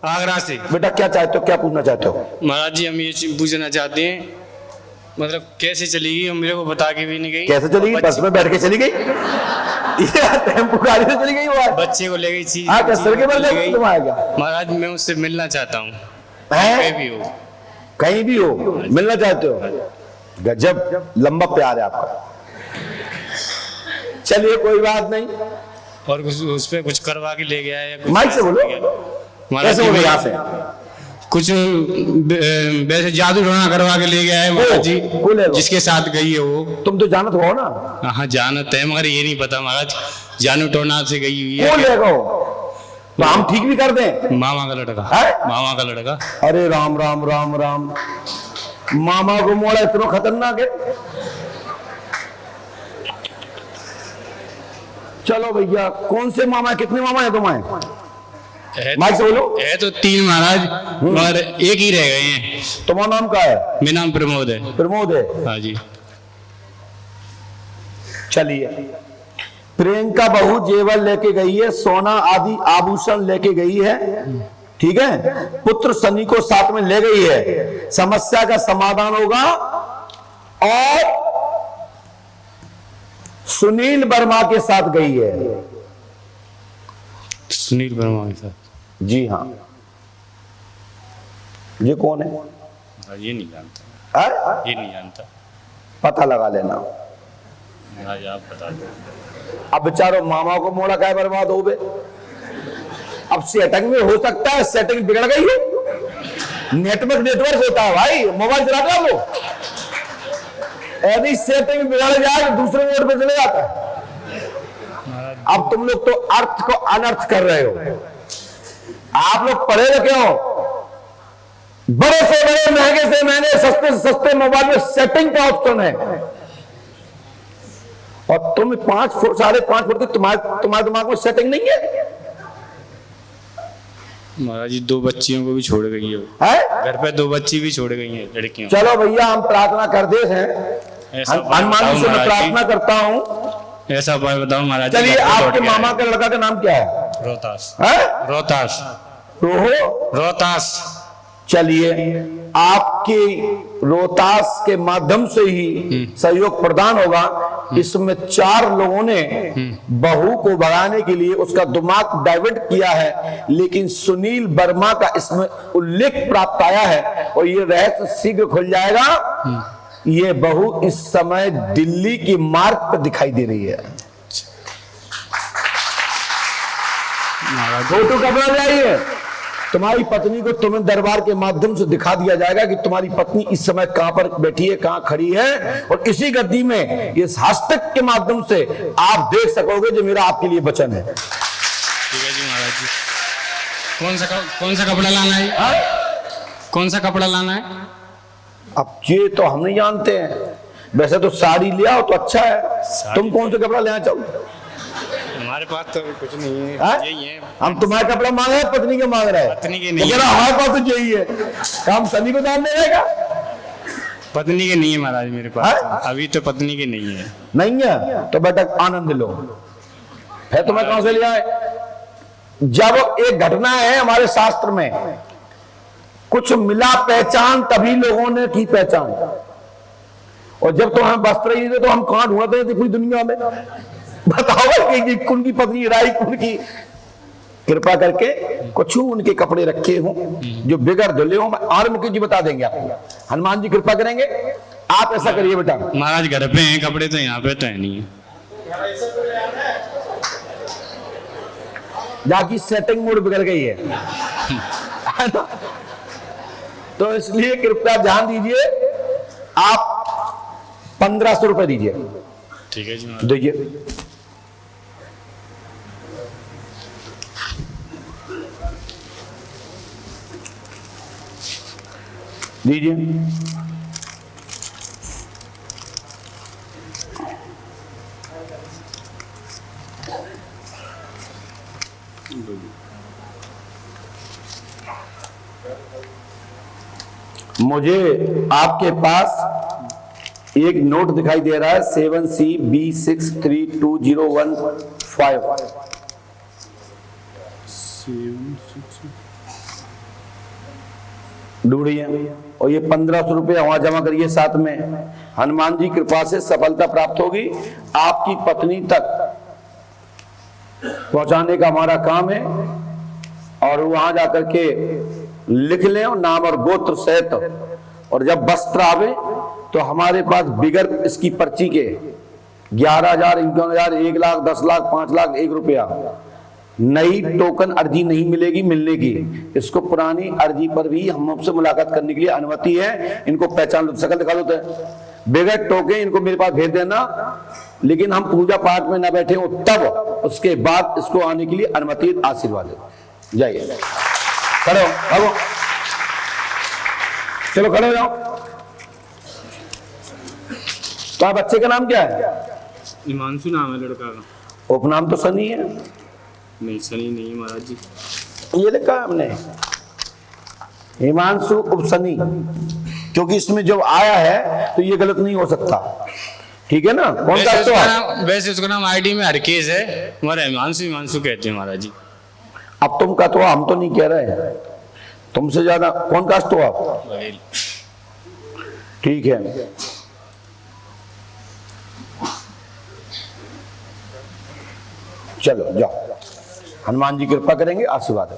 आगरा से। बेटा क्या चाहते हो, क्या पूछना चाहते हो? महाराज जी हम ये पूछना चाहते हैं, मतलब कैसे चली गई, मेरे को बता के भी नहीं गई। कैसे चली गई? बस में बैठ के चली गई? टेम्पो गाड़ी से चली गई? वो बच्चे को ले गई थी। हाँ, कैसे के बल गई? तुम आ गया? महाराज मैं उससे मिलना चाहता हूँ, कहीं भी हो, कहीं भी हो मिलना चाहते हो? गजब लंबा प्यार है आपका। चलिए कोई बात नहीं। और उस पे कुछ करवा के ले गया है। माइक से बोलो। कैसे बोलो? यहाँ से कुछ वैसे जादू टोना करवा के ले गया है महाराज जी, जिसके साथ गई है वो। तुम तो जानत हो ना? हाँ जानत है, मगर ये नहीं पता महाराज जानू टोना से गई हुई है। कौन ले गो? तो हम ठीक भी कर दें। मामा का लड़का। मामा का लड़का। अरे राम राम राम राम, मामा को मोड़ा इतना खतरनाक है। चलो भैया, कौन से मामा है? कितने मामा है तुम्हारे? माइक से बोलो। है तो 3 महाराज, मगर एक ही रह गए हैं। तुम्हारा नाम क्या है? मेरा नाम प्रमोद है। प्रमोद है? हाँ जी। चलिए, प्रियंका बहू जेवर लेके गई है, सोना आदि आभूषण लेके गई है, ठीक है। पुत्र सनी को साथ में ले गई है। समस्या का समाधान होगा और सुनील वर्मा के साथ गई है। सुनील वर्मा के साथ? जी हाँ। ये कौन है? ये नहीं जानता। है? ये नहीं जानता। पता लगा लेना। आप बता दो। अब बेचारो मामा को मोड़ा क्या बर्बाद हो बे। अब सेटिंग में हो सकता है सेटिंग बिगड़ गई है। नेटवर्क होता है भाई, मोबाइल चलाते हैं वो। यदि सेटिंग बिगड़ जाए तो दूसरे मोड पे चले जाता है। अब तुम लोग तो अर्थ को अनर्थ कर रहे हो। आप लोग पढ़े लिखे हो, बड़े से बड़े महंगे से महंगे सस्ते से सस्ते मोबाइल में सेटिंग का ऑप्शन है, और तुम 5 फुट 5.5 फुट की तुम्हारे दिमाग में सेटिंग नहीं है। महाराज जी 2 बच्चियों को भी छोड़ गई है घर पे, 2 बच्ची भी छोड़ गई हैं लड़कियां। चलो भैया, हम प्रार्थना कर दे हैं, हनुमान जी से मैं प्रार्थना करता हूँ। ऐसा बताओ महाराज। चलिए, आपके मामा के लड़का का नाम क्या है? रोहतास। रोहतास। रोहतास। चलिए, आपके रोहतास के माध्यम से ही सहयोग प्रदान होगा। इसमें 4 लोगों ने बहू को भगाने के लिए उसका दिमाग डाइवर्ट किया है, लेकिन सुनील वर्मा का इसमें उल्लेख प्राप्त आया है और ये रहस्य शीघ्र खुल जाएगा। ये बहू इस समय दिल्ली की मार्ग पर दिखाई दे रही है। फोटो कपड़ा ले आइए। तुम्हारी पत्नी को तुम्हें दरबार के माध्यम से दिखा दिया जाएगा कि तुम्हारी पत्नी इस समय कहां पर बैठी है, कहां खड़ी है, और इसी गद्दी में इस हस्तक के माध्यम से आप देख सकोगे जो मेरा आपके लिए वचन है। ठीक है जी महाराज जी। कौन सा कपड़ा लाना है? कौन सा कपड़ा लाना है? अब ये तो हम नहीं जानते हैं। वैसे तो साड़ी ले आओ तो अच्छा है। तुम कौन सा कपड़ा लेना चाहो? हमारे पास तो कुछ नहीं है, यही है। हम तुम्हारा कपड़ा मांग रहे हैं, पत्नी के मांग रहे हैं? पत्नी के नहीं है। हमारे पास तो यही है। काम सनी को दान देगा? पत्नी के नहीं है महाराज मेरे पास। अभी तो पत्नी के नहीं है। नहीं है तो बेटा आनंद लो। फिर तुम्हें कहां से लिया है? जब एक घटना है हमारे शास्त्र में, कुछ मिला पहचान तभी लोगों ने की पहचान, और जब तो हम वस्त्र ही थे तो हम कहां ढूंढते थे पूरी दुनिया में? बताओ कि कौन की पत्नी राई, कौन की? कृपा करके कुछ उनके कपड़े रखे हों जो बिगड़ धुले हों, और मुकेश जी बता देंगे आपको। हनुमान जी कृपा करेंगे। आप ऐसा करिए बेटा। महाराज घर पे हैं कपड़े, तो यहाँ पे तो है नहीं है। जाकी सेटिंग मोड बिगड़ गई है तो इसलिए कृपया ध्यान दीजिए। आप 1500 रुपए दीजिए। ठीक है जी। दीजिए। दीजिए। मुझे आपके पास एक नोट दिखाई दे रहा है 7CB632015। ढूंढिए। और ये 1500 रुपये वहां जमा करिए साथ में। हनुमान जी कृपा से सफलता प्राप्त होगी, आपकी पत्नी तक पहुंचाने का हमारा काम है। और वहां जाकर के लिख लें और नाम और गोत्र सहित, और जब वस्त्र आवे तो हमारे पास बिगर इसकी पर्ची के 11,000, 51,000, 1 लाख, 10 लाख, 5 लाख, 1 रुपया नई टोकन अर्जी नहीं मिलेगी मिलने की। इसको पुरानी अर्जी पर भी हम आपसे मुलाकात करने के लिए अनुमति है। इनको पहचान लो, शकल दिखा लो, बगैर टोके इनको मेरे पास भेज देना। लेकिन हम पूजा पाठ में ना बैठे हो तब उसके बाद इसको आने के लिए अनुमति, आशीर्वाद दो। जाइए, खड़े हो, भागो, चलो खड़े हो जाओ। तो बच्चे का नाम क्या है? हिमांशु नाम है लड़का का। उपनाम तो सनी है। नहीं, सनी नहीं महाराज जी। ये लिखा है हमने हिमांशु उपसनी, क्योंकि इसमें जब आया है तो ये गलत नहीं हो सकता। ठीक है ना? कौन सा तो वैसे उसका नाम आईडी में हरकेश है, हमारा हिमांशु हिमांशु कहते हैं महाराज जी। अब तुम का तो हम तो नहीं कह रहे, तुमसे ज्यादा कौन कास्ट हो आप? ठीक है, चलो जाओ, हनुमान जी कृपा करेंगे, आशीर्वाद है।